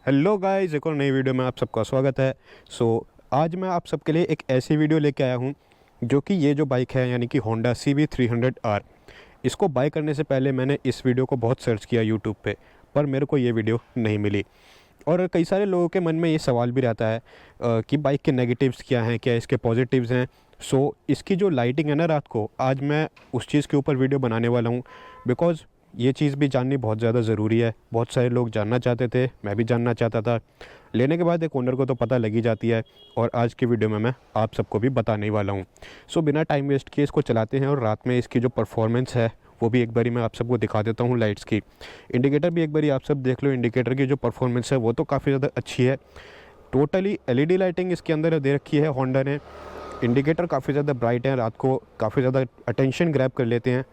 Hello guys, एक और नई वीडियो में आप सबका स्वागत है। आज मैं आप सबके लिए एक ऐसी वीडियो लेके आया हूँ जो कि ये जो बाइक है यानी कि होंडा CB300R, इसको बाय करने से पहले मैंने इस वीडियो को बहुत सर्च किया यूट्यूब पे, पर मेरे को ये वीडियो नहीं मिली। और कई सारे लोगों के मन में ये सवाल भी रहता है कि बाइक के नेगेटिव्स क्या हैं, क्या इसके पॉजिटिव्स हैं। इसकी जो लाइटिंग है ना रात को, आज मैं उस चीज़ के ऊपर वीडियो बनाने वाला हूँ, बिकॉज़ ये चीज़ भी जाननी बहुत ज़्यादा ज़रूरी है। बहुत सारे लोग जानना चाहते थे, मैं भी जानना चाहता था। लेने के बाद एक ओनर को तो पता लग ही जाती है, और आज की वीडियो में मैं आप सबको भी बताने वाला हूँ। बिना टाइम वेस्ट किए इसको चलाते हैं, और रात में इसकी जो परफॉर्मेंस है वो भी एक बारी मैं आप सबको दिखा देता हूँ। लाइट्स की, इंडिकेटर भी एक बारी आप सब देख लो। इंडिकेटर की जो परफॉर्मेंस है वो तो काफ़ी ज़्यादा अच्छी है। टोटली LED लाइटिंग इसके अंदर दे रखी है होंडा ने। इंडिकेटर काफ़ी ज़्यादा ब्राइट है, रात को काफ़ी ज़्यादा अटेंशन ग्रैब कर लेते हैं।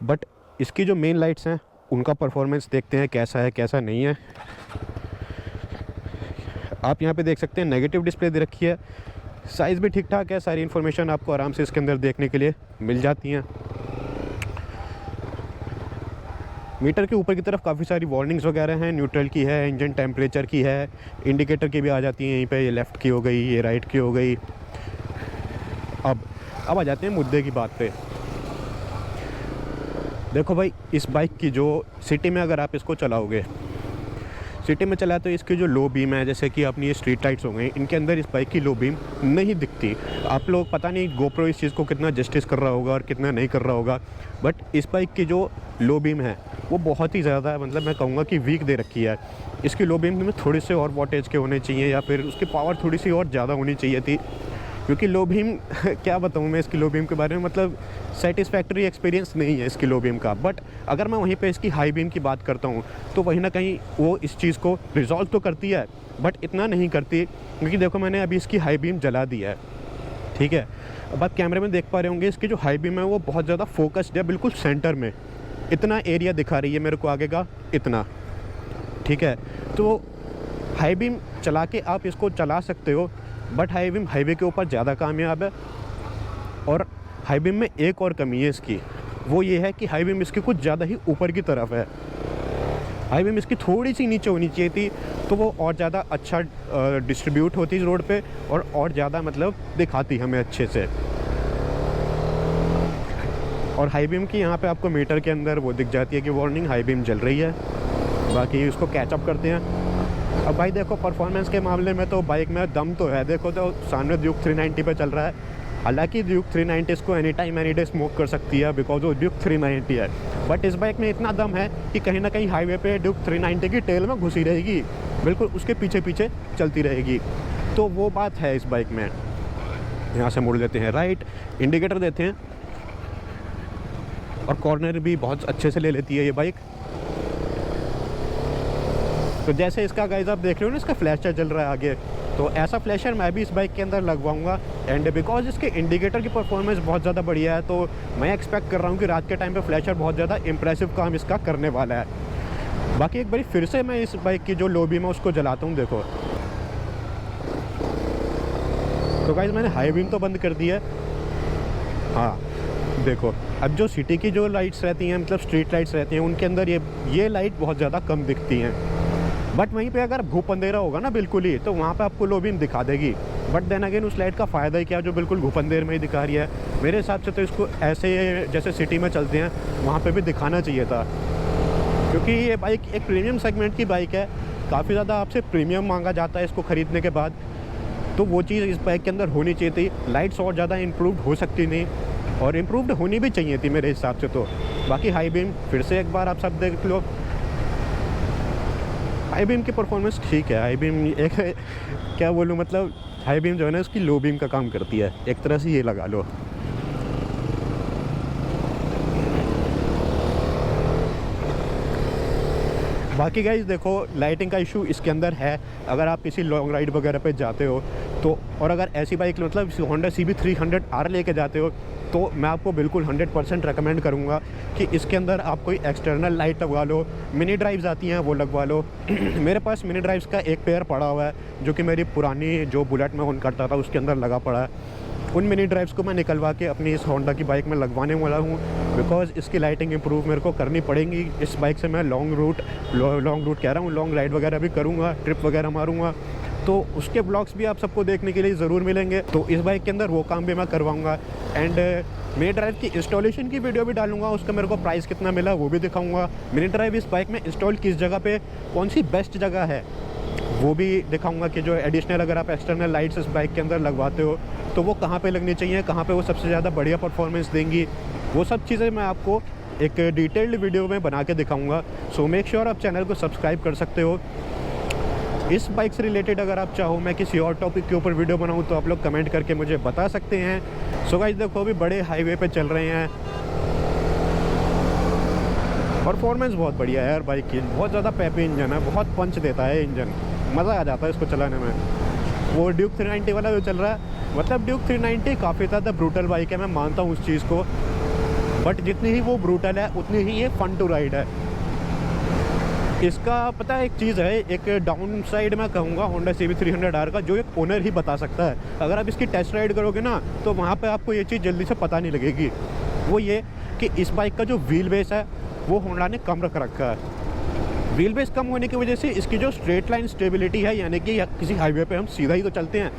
बट इसकी जो मेन लाइट्स हैं उनका परफॉर्मेंस देखते हैं कैसा है कैसा नहीं है। आप यहाँ पे देख सकते हैं नेगेटिव डिस्प्ले दे रखी है, साइज़ भी ठीक ठाक है। सारी इन्फॉर्मेशन आपको आराम से इसके अंदर देखने के लिए मिल जाती हैं। मीटर के ऊपर की तरफ काफ़ी सारी वार्निंग्स वगैरह हैं, न्यूट्रल की है, इंजन टेम्परेचर की है, इंडिकेटर की भी आ जाती हैं यहीं पे। ये लेफ़्ट की हो गई, ये राइट की हो गई। अब आ जाते हैं मुद्दे की बात पे। देखो भाई, इस बाइक की जो सिटी में अगर आप इसको चलाओगे, सिटी में चलाए तो इसकी जो लो बीम है, जैसे कि अपनी ये स्ट्रीट लाइट्स हो गई, इनके अंदर इस बाइक की लो बीम नहीं दिखती। आप लोग पता नहीं गोप्रो इस चीज़ को कितना जस्टिस कर रहा होगा और कितना नहीं कर रहा होगा, बट इस बाइक की जो लो बीम है वो बहुत ही ज़्यादा, मतलब मैं कहूँगा कि वीक दे रखी है। इसकी लो बीम में थोड़े से और वोल्टेज के होने चाहिए, या फिर उसकी पावर थोड़ी सी और ज़्यादा होनी चाहिए थी। क्योंकि लो बीम क्या बताऊँ मैं इसकी लो बीम के बारे में, मतलब सेटिस्फैक्टरी एक्सपीरियंस नहीं है इसकी लो बीम का। बट अगर मैं वहीं पे इसकी हाई बीम की बात करता हूँ तो कहीं ना कहीं वो इस चीज़ को रिजॉल्व तो करती है, बट इतना नहीं करती। क्योंकि देखो, मैंने अभी इसकी हाई बीम जला दी है, ठीक है। अब आप कैमरे में देख पा रहे होंगे, इसकी जो हाई बीम है वो बहुत ज़्यादा फोकस्ड है, बिल्कुल सेंटर में। इतना एरिया दिखा रही है मेरे को आगे का, इतना, ठीक है। तो हाई बीम चला के आप इसको चला सकते हो, बट हाई बीम हाईवे के ऊपर ज़्यादा कामयाब है। और हाई बीम में एक और कमी है इसकी, वो ये है कि हाई बीम इसकी कुछ ज़्यादा ही ऊपर की तरफ है। हाई बीम इसकी थोड़ी सी नीचे होनी चाहिए थी, तो वो और ज़्यादा अच्छा डिस्ट्रीब्यूट होती रोड पे, और ज़्यादा मतलब दिखाती हमें अच्छे से। और हाई बीम की यहाँ पे आपको मीटर के अंदर वो दिख जाती है कि वार्निंग हाई बीम जल रही है। बाकी उसको कैचअप करते हैं। अब भाई देखो, परफॉर्मेंस के मामले में तो बाइक में दम तो है। देखो तो सामने ड्यूक 390 पे चल रहा है। हालांकि ड्यूक 390 इसको any time any day smoke कर सकती है, बिकॉज वो ड्यूक 390 है। बट इस बाइक में इतना दम है कि कहीं ना कहीं हाईवे पे ड्यूक 390 की टेल में घुसी रहेगी, बिल्कुल उसके पीछे पीछे चलती रहेगी। तो वो बात है इस बाइक में। यहाँ से मुड़ लेते हैं राइट, इंडिकेटर देते हैं, और कॉर्नर भी बहुत अच्छे से ले लेती है ये बाइक। तो जैसे इसका गाइस आप देख रहे हो ना, इसका फ्लैशर जल रहा है आगे, तो ऐसा फ्लैशर मैं भी इस बाइक के अंदर लगवाऊंगा। एंड बिकॉज इसके इंडिकेटर की परफॉर्मेंस बहुत ज़्यादा बढ़िया है, तो मैं एक्सपेक्ट कर रहा हूँ कि रात के टाइम पे फ्लैशर बहुत ज़्यादा इंप्रेसिव काम इसका करने वाला है। बाकी एक बारी फिर से मैं इस बाइक की जो लो बीम है उसको जलाता हूँ। देखो तो गाइस, मैंने हाई बीम तो बंद कर दी है। हाँ देखो, अब जो सिटी की जो लाइट्स रहती हैं, मतलब स्ट्रीट लाइट्स रहती हैं, उनके अंदर ये लाइट बहुत ज़्यादा कम दिखती हैं। बट वहीं पे अगर घूप अंधेरा होगा ना बिल्कुल ही, तो वहाँ पे आपको लो बीम दिखा देगी। बट देन अगेन उस लाइट का फ़ायदा ही क्या जो बिल्कुल घूप अंधेर में ही दिखा रही है। मेरे हिसाब से तो इसको ऐसे जैसे सिटी में चलते हैं वहाँ पे भी दिखाना चाहिए था, क्योंकि ये बाइक एक प्रीमियम सेगमेंट की बाइक है। काफ़ी ज़्यादा आपसे प्रीमियम मांगा जाता है इसको ख़रीदने के बाद, तो वो चीज़ इस बाइक के अंदर होनी चाहिए थी। लाइट्स और ज़्यादा इम्प्रूव्ड हो सकती थी, और इम्प्रूव्ड होनी भी चाहिए थी मेरे हिसाब से तो। बाकी हाई बीम फिर से एक बार आप सब देख लो, हाई बीम की परफॉर्मेंस ठीक है। हाई बीम एक क्या बोलूँ, मतलब हाई बीम जो है ना उसकी लो बीम का काम करती है, एक तरह से ये लगा लो। बाकी गाइस देखो, लाइटिंग का इशू इसके अंदर है। अगर आप किसी लॉन्ग राइड वगैरह पे जाते हो तो, और अगर ऐसी बाइक मतलब होंडा CB300R लेके जाते हो, तो मैं आपको बिल्कुल 100% रेकमेंड करूँगा कि इसके अंदर आप कोई एक्सटर्नल लाइट लगवा लो। मिनी ड्राइव्स आती हैं वो लगवा लो। मेरे पास मिनी ड्राइव्स का एक पेयर पड़ा हुआ है, जो कि मेरी पुरानी जो बुलेट में ऑन करता था उसके अंदर लगा पड़ा है। उन मिनी ड्राइव्स को मैं निकलवा के अपनी इस होंडा की बाइक में लगवाने वाला हूँ, बिकॉज़ इसकी लाइटिंग इंप्रूव मेरे को करनी पड़ेगी। इस बाइक से मैं लॉन्ग रूट कह रहा हूँ, लॉन्ग राइड वगैरह भी करूँगा, ट्रिप वगैरह मारूँगा, तो उसके ब्लॉग्स भी आप सबको देखने के लिए ज़रूर मिलेंगे। तो इस बाइक के अंदर वो काम भी मैं करवाऊँगा एंड मिनी ड्राइव की इंस्टॉलेशन की वीडियो भी डालूंगा, उसका मेरे को प्राइस कितना मिला वो भी दिखाऊंगा। मिनी ड्राइव इस बाइक में इंस्टॉल किस जगह पे, कौन सी बेस्ट जगह है वो भी दिखाऊंगा कि जो एडिशनल अगर आप एक्सटर्नल लाइट्स इस बाइक के अंदर लगवाते हो तो वो कहाँ पे लगनी चाहिए, कहाँ पे वो सबसे ज़्यादा बढ़िया परफॉर्मेंस देंगी, वो सब चीज़ें मैं आपको एक डिटेल्ड वीडियो में बना के दिखाऊँगा। सो मेक श्योर आप चैनल को सब्सक्राइब कर सकते हो। इस बाइक से रिलेटेड अगर आप चाहो मैं किसी और टॉपिक के ऊपर वीडियो बनाऊं तो आप लोग कमेंट करके मुझे बता सकते हैं। सो गाइस देखो अभी बड़े हाईवे पे चल रहे हैं, परफॉर्मेंस बहुत बढ़िया है यार बाइक की, बहुत ज़्यादा पेपी इंजन है, बहुत पंच देता है इंजन, मज़ा आ जाता है इसको चलाने में। वो ड्यूक 390 वाला जो चल रहा है, मतलब ड्यूक 390 काफ़ी ज़्यादा ब्रूटल बाइक है, मैं मानता हूँ उस चीज़ को, बट जितनी ही वो ब्रूटल है उतनी ही ये फन टू राइड है। इसका पता है एक चीज़ है, एक डाउन साइड मैं कहूँगा होंडा CB300R का, जो एक ओनर ही बता सकता है। अगर आप इसकी टेस्ट राइड करोगे ना तो वहाँ पे आपको ये चीज़ जल्दी से पता नहीं लगेगी। वो ये कि इस बाइक का जो व्हील बेस है वो होंडा ने कम रख रखा है। व्हील बेस कम होने की वजह से इसकी जो स्ट्रेट लाइन स्टेबिलिटी है, यानी कि किसी हाईवे पे हम सीधा ही तो चलते हैं,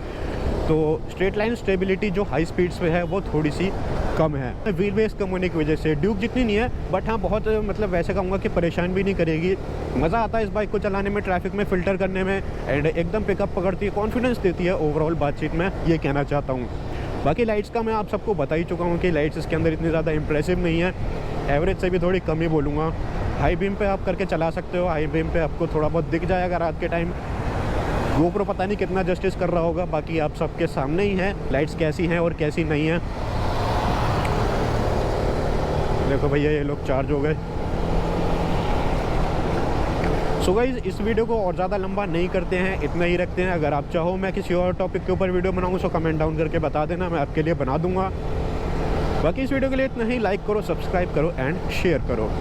तो स्ट्रेट लाइन स्टेबिलिटी जो हाई स्पीड्स पे है वो थोड़ी सी कम है। व्हील बेस कम होने की वजह से ड्यूक जितनी नहीं है, बट हाँ बहुत मतलब वैसे कहूँगा कि परेशान भी नहीं करेगी। मज़ा आता है इस बाइक को चलाने में, ट्रैफिक में फ़िल्टर करने में, एंड एकदम पिकअप पकड़ती है, कॉन्फिडेंस देती है ओवरऑल बातचीत में, ये कहना चाहता हूँ। बाकी लाइट्स का मैं आप सबको बता ही चुका हूँ कि लाइट्स इसके अंदर इतनी ज़्यादा इंप्रेसिव नहीं है, एवरेज से भी थोड़ी कम ही बोलूँगा। हाई बीम पे आप करके चला सकते हो, हाई बीम पे आपको थोड़ा बहुत दिख जाएगा रात के टाइम। GoPro पता नहीं कितना जस्टिस कर रहा होगा, बाकी आप सबके सामने ही है लाइट्स कैसी हैं और कैसी नहीं है। देखो भैया ये लोग चार्ज हो गए। सो गाइस इस वीडियो को और ज़्यादा लंबा नहीं करते हैं, इतना ही रखते हैं। अगर आप चाहो मैं किसी और टॉपिक के ऊपर वीडियो बनाऊँ तो कमेंट डाउन करके बता देना, मैं आपके लिए बना दूंगा। बाकी इस वीडियो के लिए इतना ही, लाइक करो, सब्सक्राइब करो एंड शेयर करो।